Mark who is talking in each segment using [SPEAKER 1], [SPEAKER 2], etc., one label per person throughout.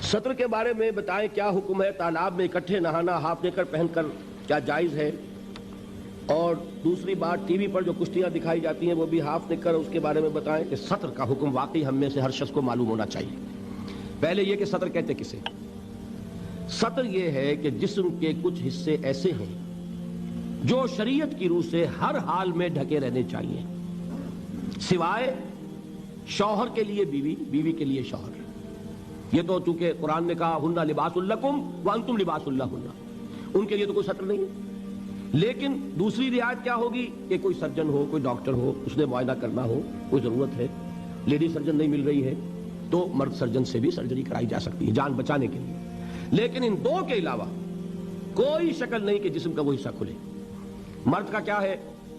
[SPEAKER 1] سطر کے بارے میں بتائیں کیا حکم ہے؟ تالاب میں اکٹھے نہانا ہاف نیکر پہن کر کیا جائز ہے؟ اور دوسری بات، ٹی وی پر جو کشتیاں دکھائی جاتی ہیں وہ بھی ہاف نیکر، اس کے بارے میں بتائیں کہ سطر کا حکم واقعی ہم میں سے ہر شخص کو معلوم ہونا چاہیے۔ پہلے یہ کہ سطر کہتے کسے؟ سطر یہ ہے کہ جسم کے کچھ حصے ایسے ہیں جو شریعت کی روح سے ہر حال میں ڈھکے رہنے چاہیے، سوائے شوہر کے لیے بیوی، بیوی کے لیے شوہر۔ یہ تو چونکہ قرآن نے کہا ہن لباس لکم وانتم لباس لہن، ان کے لیے تو کوئی سطر نہیں ہے۔ لیکن دوسری رعایت کیا ہوگی کہ کوئی سرجن ہو، کوئی ڈاکٹر ہو، اس نے معائنہ کرنا ہو، کوئی ضرورت ہے، لیڈی سرجن نہیں مل رہی ہے تو مرد سرجن سے بھی سرجری کرائی جا سکتی ہے جان بچانے کے لیے۔ لیکن ان دو کے علاوہ کوئی شکل نہیں کہ جسم کا وہ حصہ کھلے۔ مرد کا کیا ہے؟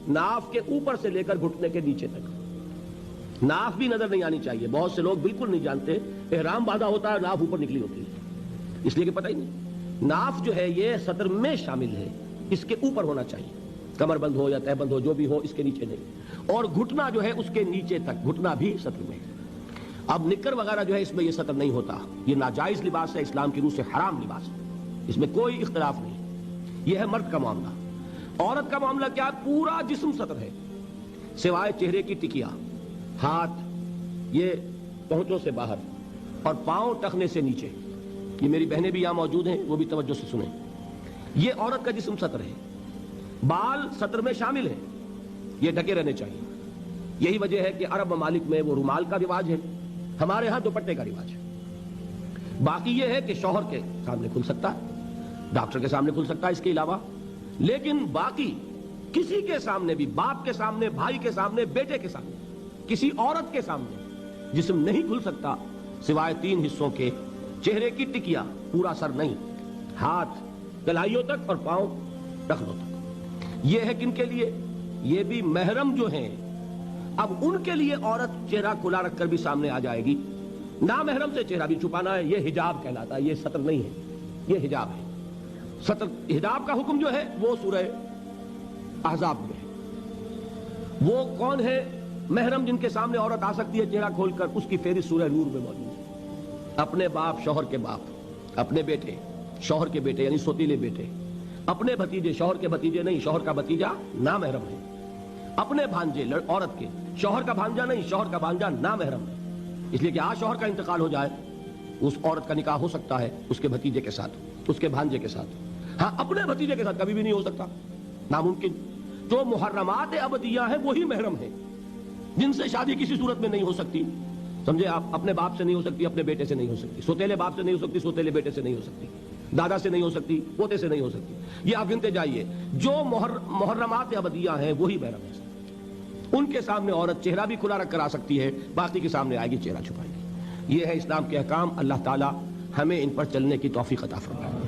[SPEAKER 1] ناف کے اوپر سے لے کر گھٹنے کے نیچے تک ناف بھی نظر نہیں آنی چاہیے۔ بہت سے لوگ بالکل نہیں جانتے، احرام باندھا ہوتا ہے ناف اوپر نکلی ہوتی ہے، اس لیے کہ پتہ ہی نہیں۔ ناف جو ہے یہ سطر میں شامل ہے، اس کے اوپر ہونا چاہیے، کمر بند ہو یا تہ بند ہو جو بھی ہو، اس کے نیچے نہیں۔ اور گھٹنا جو ہے اس کے نیچے تک، گھٹنا بھی سطر میں ہے۔ اب نکر وغیرہ جو ہے اس میں یہ سطر نہیں ہوتا، یہ ناجائز لباس ہے، اسلام کی روح سے حرام لباس ہے، اس میں کوئی اختلاف نہیں۔ یہ ہے مرد کا معاملہ۔ عورت کا معاملہ کیا؟ پورا جسم سطر ہے سوائے چہرے کی ٹکیا، ہاتھ یہ پہنچوں سے باہر، اور پاؤں ٹخنے سے نیچے۔ یہ میری بہنیں بھی یہاں موجود ہیں، وہ بھی توجہ سے سنیں۔ یہ عورت کا جسم سطر ہے، بال سطر میں شامل ہیں، یہ ڈھکے رہنے چاہیے۔ یہی وجہ ہے کہ عرب ممالک میں وہ رومال کا رواج ہے، ہمارے ہاں دوپٹے کا رواج ہے۔ باقی یہ ہے کہ شوہر کے سامنے کھل سکتا ہے، ڈاکٹر کے سامنے کھل سکتا ہے اس کے علاوہ، لیکن باقی کسی کے سامنے بھی، باپ کے سامنے، بھائی کے سامنے، بیٹے کے سامنے، کسی عورت کے سامنے جسم نہیں کھل سکتا سوائے تین حصوں کے: چہرے کی ٹکیا، پورا سر نہیں، ہاتھ کلائیوں تک، اور پاؤں ٹخنوں تک۔ یہ ہے کن کے لیے؟ یہ بھی محرم جو ہیں۔ اب ان کے لیے عورت چہرہ کھلا رکھ کر بھی سامنے آ جائے گی، نامحرم سے چہرہ بھی چھپانا ہے، یہ حجاب کہلاتا ہے، یہ سطر نہیں ہے، یہ حجاب ہے۔ سطر حجاب کا حکم جو ہے وہ سورہ احزاب میں ہے۔ وہ کون ہے محرم جن کے سامنے عورت آ سکتی ہے چہرہ کھول کر؟ اس کی فہرست سورہ نور میں موجود ہے۔ اپنے باپ، شوہر کے باپ، اپنے بیٹے، شوہر کے بیٹے یعنی سوتیلے بیٹے، اپنے بھتیجے، شوہر کے بھتیجے نہیں، شوہر کا بھتیجا نامحرم ہے، اپنے بھانجے عورت کے، شوہر کا بھانجا نہیں، شوہر کا بھانجا نامحرم ہے۔ اس لیے کہ آج شوہر کا انتقال ہو جائے، اس عورت کا نکاح ہو سکتا ہے اس کے بھتیجے کے ساتھ، اس کے بھانجے کے ساتھ، ہاں اپنے بھتیجے کے ساتھ کبھی بھی نہیں ہو سکتا، ناممکن۔ جو محرمات ابدیہ ہیں وہی محرم ہیں، جن سے شادی کسی صورت میں نہیں ہو سکتی، سمجھے آپ؟ اپنے باپ سے نہیں ہو سکتی، اپنے بیٹے سے نہیں ہو سکتی، سوتیلے باپ سے نہیں ہو سکتی، سوتیلے بیٹے سے نہیں ہو سکتی، دادا سے نہیں ہو سکتی، پوتے سے نہیں ہو سکتی۔ یہ آپ گنتے جائیے، جو محرمات ابدیہ ہیں وہی محرم ہے۔ ان کے سامنے عورت چہرہ بھی کھلا رکھ کر آ سکتی ہے، باقی کے سامنے آئے گی چہرہ چھپائے گی۔ یہ ہے اسلام کے احکام۔ اللہ تعالی ہمیں ان پر چلنے کی توفیق عطا فرمائے۔